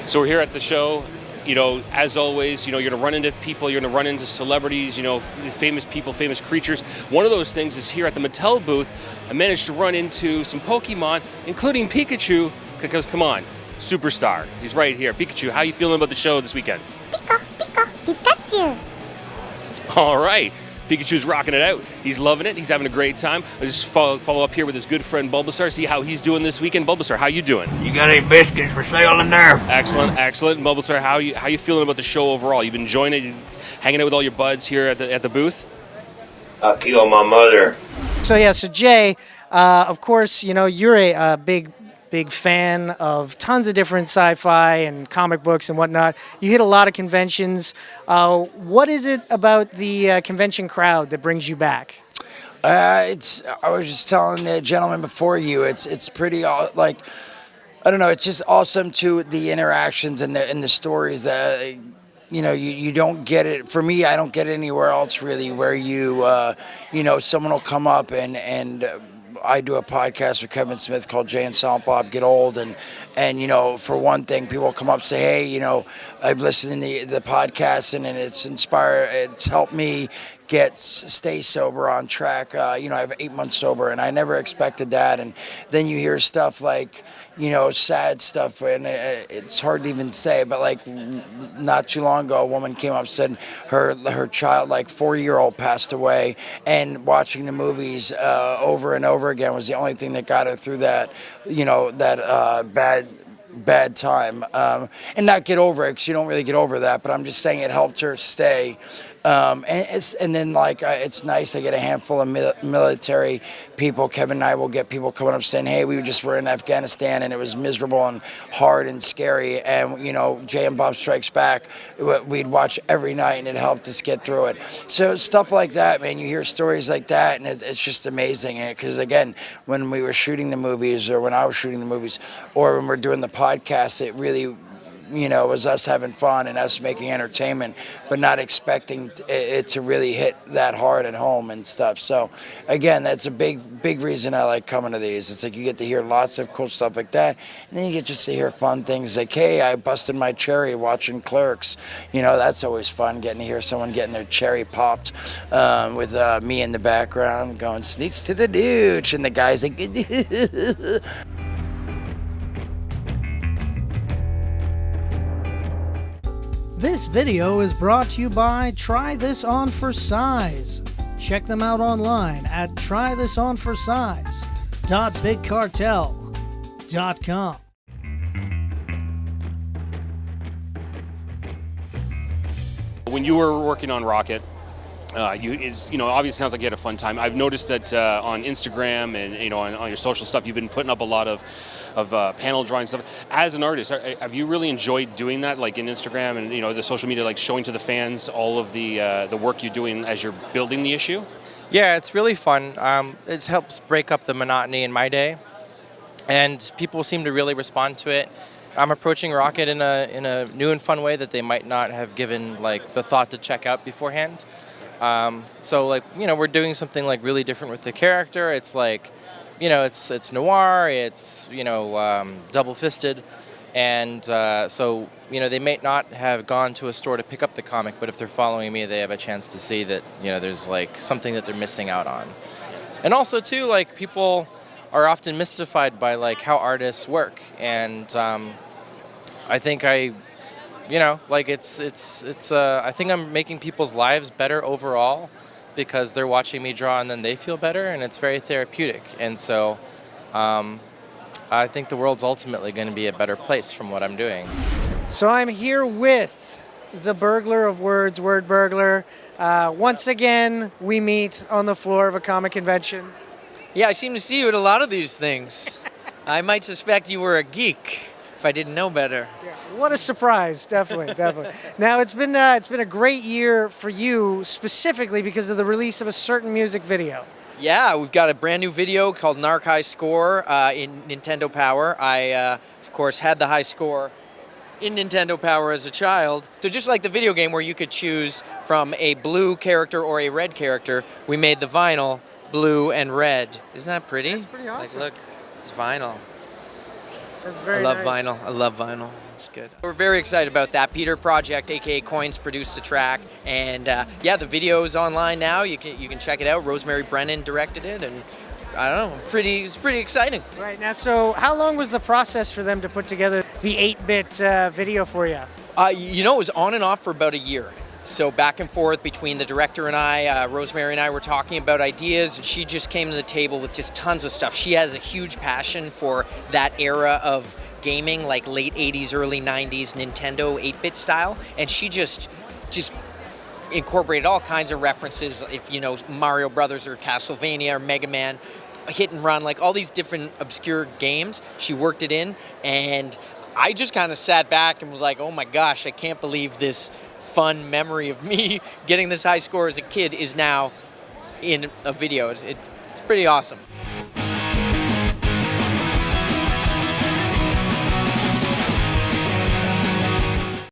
So we're here at the show. As always, you're going to run into people, you're going to run into celebrities, famous people, famous creatures. One of those things is here at the Mattel booth. I managed to run into some Pokemon, including Pikachu, because come on, superstar. He's right here. Pikachu, how you feeling about the show this weekend? Pikachu. All right. Pikachu's rocking it out. He's loving it. He's having a great time. I'll just follow up here with his good friend Bulbasaur, see how he's doing this weekend. Bulbasaur, how you doing? You got any biscuits for sale in there? Excellent. Bulbasaur, how you feeling about the show overall? You've been enjoying it? You hanging out with all your buds here at the booth? I'll kill my mother. So Jay, of course, you're a big fan of tons of different sci-fi and comic books and whatnot. You hit a lot of conventions. What is it about the convention crowd that brings you back? I was just telling the gentleman before you, it's pretty I don't know. It's just awesome to the interactions and the stories that. You don't get it. For me, I don't get it anywhere else really, where someone will come up and I do a podcast with Kevin Smith called Jay and Silent Bob Get Old, and for one thing, people come up and say, hey, I've listened to the podcast and it's inspired, it's helped me stay sober on track. I have 8 months sober, and I never expected that. And then you hear stuff like, sad stuff, and it's hard to even say, but not too long ago, a woman came up and said her child, 4-year-old, passed away, and watching the movies over and over again was the only thing that got her through that, bad time, and not get over it, because you don't really get over that, but I'm just saying it helped her stay. It's nice. I get a handful of military people. Kevin and I will get people coming up saying, hey, we were in Afghanistan and it was miserable and hard and scary, and Jay and Bob Strikes Back, we'd watch every night and it helped us get through it. So stuff like that, man, you hear stories like that, and it's just amazing, because again, when we were shooting the movies, or when I was shooting the movies, or when we're doing the podcast, it really was us having fun and us making entertainment, but not expecting it to really hit that hard at home and stuff. So again, that's a big reason I like coming to these. It's you get to hear lots of cool stuff like that, and then you get just to hear fun things like, hey, I busted my cherry watching Clerks. That's always fun, getting to hear someone getting their cherry popped, with me in the background going, sneaks to the douche, and the guy's like, This video is brought to you by Try This On For Size. Check them out online at trythisonforsize.bigcartel.com. When you were working on Rocket, obviously sounds like you had a fun time. I've noticed that on Instagram and on your social stuff, you've been putting up a lot of panel drawing stuff. As an artist, have you really enjoyed doing that, in Instagram and the social media, showing to the fans all of the work you're doing as you're building the issue? Yeah, it's really fun. It helps break up the monotony in my day, and people seem to really respond to it. I'm approaching Rocket in a new and fun way that they might not have given the thought to check out beforehand. We're doing something really different with the character. It's it's noir, it's double-fisted, and they may not have gone to a store to pick up the comic, but if they're following me, they have a chance to see that there's something that they're missing out on. And also too, people are often mystified by how artists work, and I think I think I'm making people's lives better overall, because they're watching me draw and then they feel better, and it's very therapeutic. And so I think the world's ultimately going to be a better place from what I'm doing. So I'm here with the burglar of words, Word Burglar. Once again, we meet on the floor of a comic convention. Yeah, I seem to see you at a lot of these things. I might suspect you were a geek if I didn't know better. Yeah, what a surprise, definitely. Now, it's been a great year for you, specifically because of the release of a certain music video. Yeah, we've got a brand new video called Narc High Score in Nintendo Power. I, of course, had the high score in Nintendo Power as a child. So just like the video game where you could choose from a blue character or a red character, we made the vinyl blue and red. Isn't that pretty? That's pretty awesome. Look, it's vinyl. That's very I love nice. vinyl. I love vinyl. It's good. We're very excited about that. Peter Project, aka Coins, produced the track, and yeah, the video is online now. You can check it out. Rosemary Brennan directed it, and I don't know, it's pretty exciting. Right now, so how long was the process for them to put together the 8-bit video for you? You know, it was on and off for about a year. So back and forth between the director and I, Rosemary and I were talking about ideas, and she just came to the table with just tons of stuff. She has a huge passion for that era of gaming, like late 80s, early 90s Nintendo 8-bit style, and she just incorporated all kinds of references, if you know, Mario Brothers or Castlevania or Mega Man, Hit and Run, like all these different obscure games. She worked it in, and I just kind of sat back and was like, oh my gosh, I can't believe this fun memory of me getting this high score as a kid is now in a video. It's pretty awesome.